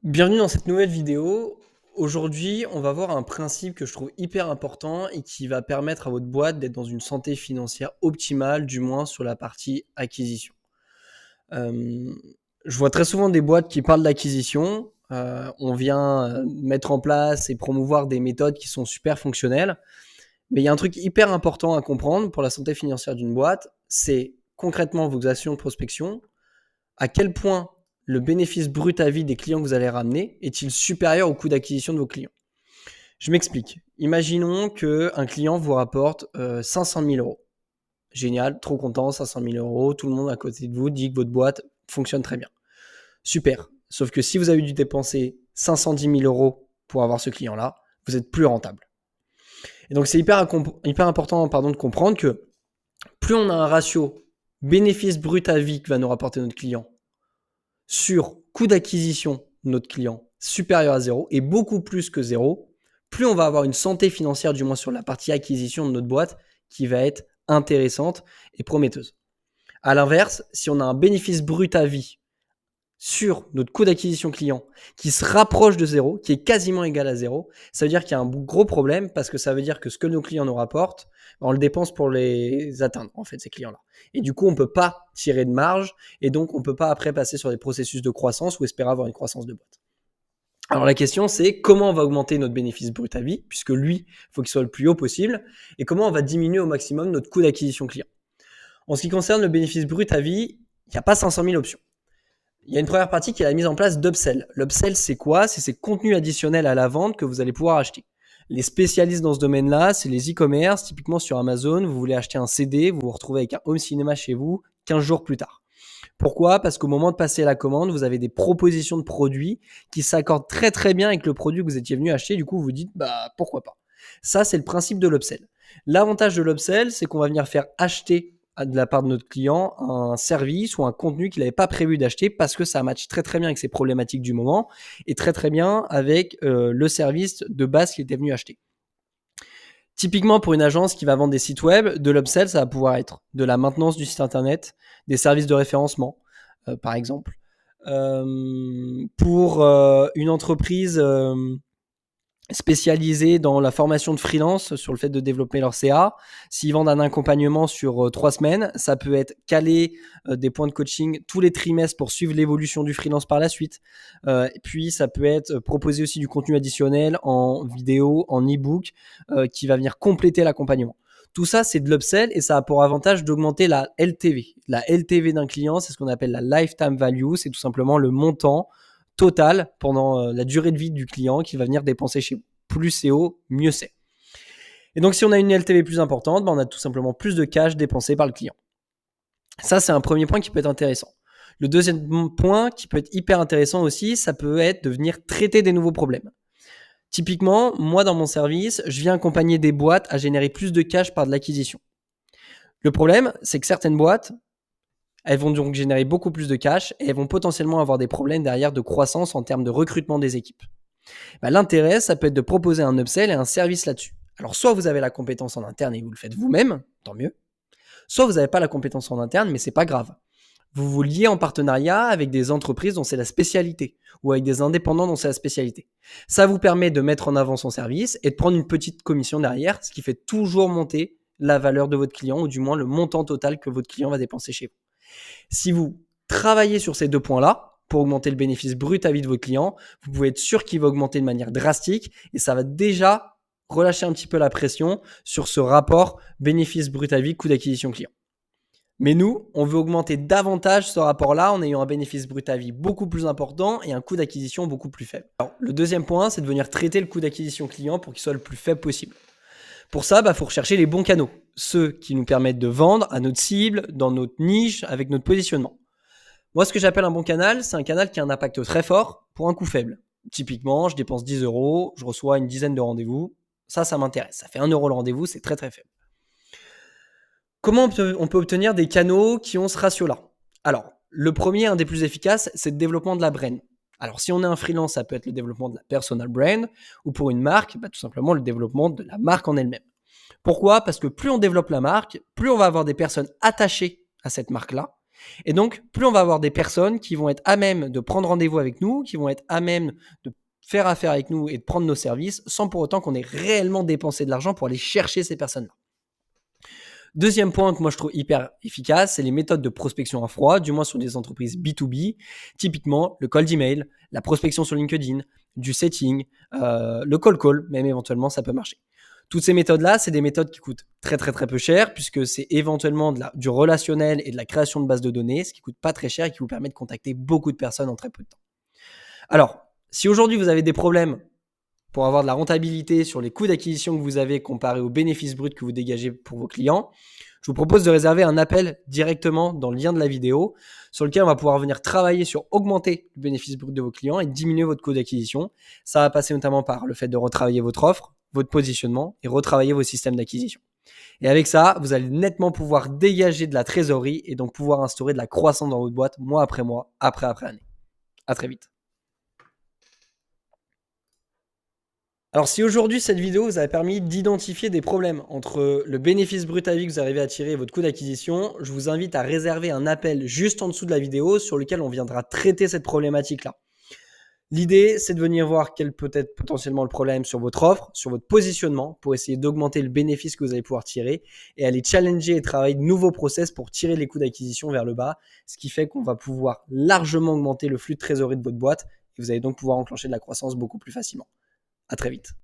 Bienvenue dans cette nouvelle vidéo. Aujourd'hui, on va voir un principe que je trouve hyper important et qui va permettre à votre boîte d'être dans une santé financière optimale, du moins sur la partie acquisition. Euh, je vois très souvent des boîtes qui parlent d'acquisition. On vient mettre en place et promouvoir des méthodes qui sont super fonctionnelles. Mais il y a un truc hyper important à comprendre pour la santé financière d'une boîte, c'est concrètement vos actions de prospection, à quel point le bénéfice brut à vie des clients que vous allez ramener est-il supérieur au coût d'acquisition de vos clients. Je m'explique. Imaginons qu'un client vous rapporte 500 000 euros. Génial, trop content, 500 000 euros. Tout le monde à côté de vous dit que votre boîte fonctionne très bien. Super. Sauf que si vous avez dû dépenser 510 000 euros pour avoir ce client-là, vous êtes plus rentable. Et donc, c'est hyper important de comprendre que plus on a un ratio bénéfice brut à vie que va nous rapporter notre client sur coût d'acquisition de notre client supérieur à zéro et beaucoup plus que zéro, plus on va avoir une santé financière, du moins sur la partie acquisition de notre boîte, qui va être intéressante et prometteuse. À l'inverse, si on a un bénéfice brut à vie sur notre coût d'acquisition client qui se rapproche de zéro, qui est quasiment égal à zéro, ça veut dire qu'il y a un gros problème parce que ça veut dire que ce que nos clients nous rapportent, on le dépense pour les atteindre, en fait, ces clients-là. Et du coup, on ne peut pas tirer de marge et donc on ne peut pas après passer sur des processus de croissance ou espérer avoir une croissance de boîte. Alors la question, c'est comment on va augmenter notre bénéfice brut à vie, puisque lui, il faut qu'il soit le plus haut possible, et comment on va diminuer au maximum notre coût d'acquisition client. En ce qui concerne le bénéfice brut à vie, il n'y a pas 500 000 options. Il y a une première partie qui est la mise en place d'upsell. L'upsell, c'est quoi? C'est ces contenus additionnels à la vente que vous allez pouvoir acheter. Les spécialistes dans ce domaine-là, c'est les e-commerce. Typiquement sur Amazon, vous voulez acheter un CD, vous vous retrouvez avec un home cinéma chez vous 15 jours plus tard. Pourquoi? Parce qu'au moment de passer la commande, vous avez des propositions de produits qui s'accordent très très bien avec le produit que vous étiez venu acheter. Du coup, vous vous dites, bah pourquoi pas. Ça, c'est le principe de l'upsell. L'avantage de l'upsell, c'est qu'on va venir faire acheter de la part de notre client un service ou un contenu qu'il n'avait pas prévu d'acheter parce que ça matche très très bien avec ses problématiques du moment et très très bien avec le service de base qu'il était venu acheter. Typiquement pour une agence qui va vendre des sites web, de l'upsell, ça va pouvoir être de la maintenance du site internet, des services de référencement, par exemple. Pour une entreprise spécialisés dans la formation de freelance sur le fait de développer leur CA. S'ils vendent un accompagnement sur 3 semaines, ça peut être caler des points de coaching tous les trimestres pour suivre l'évolution du freelance par la suite. Et puis, ça peut être proposer aussi du contenu additionnel en vidéo, en e-book, qui va venir compléter l'accompagnement. Tout ça, c'est de l'upsell et ça a pour avantage d'augmenter la LTV. La LTV d'un client, c'est ce qu'on appelle la lifetime value. C'est tout simplement le montant total pendant la durée de vie du client qui va venir dépenser chez vous. Plus c'est haut, mieux c'est. Et donc, si on a une LTV plus importante, on a tout simplement plus de cash dépensé par le client. Ça, c'est un premier point qui peut être intéressant. Le deuxième point qui peut être hyper intéressant aussi, ça peut être de venir traiter des nouveaux problèmes. Typiquement, moi, dans mon service, je viens accompagner des boîtes à générer plus de cash par de l'acquisition. Le problème, c'est que certaines boîtes, elles vont donc générer beaucoup plus de cash et elles vont potentiellement avoir des problèmes derrière de croissance en termes de recrutement des équipes. L'intérêt, ça peut être de proposer un upsell et un service là-dessus. Alors, soit vous avez la compétence en interne et vous le faites vous-même, tant mieux. Soit vous n'avez pas la compétence en interne, mais c'est pas grave. Vous vous liez en partenariat avec des entreprises dont c'est la spécialité ou avec des indépendants dont c'est la spécialité. Ça vous permet de mettre en avant son service et de prendre une petite commission derrière, ce qui fait toujours monter la valeur de votre client ou du moins le montant total que votre client va dépenser chez vous. Si vous travaillez sur ces 2 points-là, pour augmenter le bénéfice brut à vie de votre client, vous pouvez être sûr qu'il va augmenter de manière drastique et ça va déjà relâcher un petit peu la pression sur ce rapport bénéfice brut à vie, coût d'acquisition client. Mais nous, on veut augmenter davantage ce rapport-là en ayant un bénéfice brut à vie beaucoup plus important et un coût d'acquisition beaucoup plus faible. Alors, le deuxième point, c'est de venir traiter le coût d'acquisition client pour qu'il soit le plus faible possible. Pour ça, faut rechercher les bons canaux, ceux qui nous permettent de vendre à notre cible, dans notre niche, avec notre positionnement. Moi, ce que j'appelle un bon canal, c'est un canal qui a un impact très fort pour un coût faible. Typiquement, je dépense 10 euros, je reçois une dizaine de rendez-vous. Ça m'intéresse. Ça fait 1 euro le rendez-vous, c'est très très faible. Comment on peut obtenir des canaux qui ont ce ratio-là? Alors, le premier, un des plus efficaces, c'est le développement de la brand. Alors, si on est un freelance, ça peut être le développement de la personal brand, ou pour une marque, tout simplement le développement de la marque en elle-même. Pourquoi? Parce que plus on développe la marque, plus on va avoir des personnes attachées à cette marque-là, Et donc, plus on va avoir des personnes qui vont être à même de prendre rendez-vous avec nous, qui vont être à même de faire affaire avec nous et de prendre nos services sans pour autant qu'on ait réellement dépensé de l'argent pour aller chercher ces personnes-là. Deuxième point que moi je trouve hyper efficace, c'est les méthodes de prospection à froid, du moins sur des entreprises B2B. Typiquement, le cold email, la prospection sur LinkedIn, du setting, le cold call, même éventuellement ça peut marcher. Toutes ces méthodes-là, c'est des méthodes qui coûtent très très très peu cher puisque c'est éventuellement du relationnel et de la création de bases de données, ce qui coûte pas très cher et qui vous permet de contacter beaucoup de personnes en très peu de temps. Alors, si aujourd'hui vous avez des problèmes pour avoir de la rentabilité sur les coûts d'acquisition que vous avez comparé aux bénéfices bruts que vous dégagez pour vos clients, je vous propose de réserver un appel directement dans le lien de la vidéo sur lequel on va pouvoir venir travailler sur augmenter le bénéfice brut de vos clients et diminuer votre coût d'acquisition. Ça va passer notamment par le fait de retravailler votre offre, votre positionnement et retravailler vos systèmes d'acquisition. Et avec ça, vous allez nettement pouvoir dégager de la trésorerie et donc pouvoir instaurer de la croissance dans votre boîte mois après mois, après année. À très vite. Alors si aujourd'hui cette vidéo vous a permis d'identifier des problèmes entre le bénéfice brut à vie que vous arrivez à tirer et votre coût d'acquisition, je vous invite à réserver un appel juste en dessous de la vidéo sur lequel on viendra traiter cette problématique-là. L'idée, c'est de venir voir quel peut être potentiellement le problème sur votre offre, sur votre positionnement, pour essayer d'augmenter le bénéfice que vous allez pouvoir tirer et aller challenger et travailler de nouveaux process pour tirer les coûts d'acquisition vers le bas, ce qui fait qu'on va pouvoir largement augmenter le flux de trésorerie de votre boîte et vous allez donc pouvoir enclencher de la croissance beaucoup plus facilement. À très vite.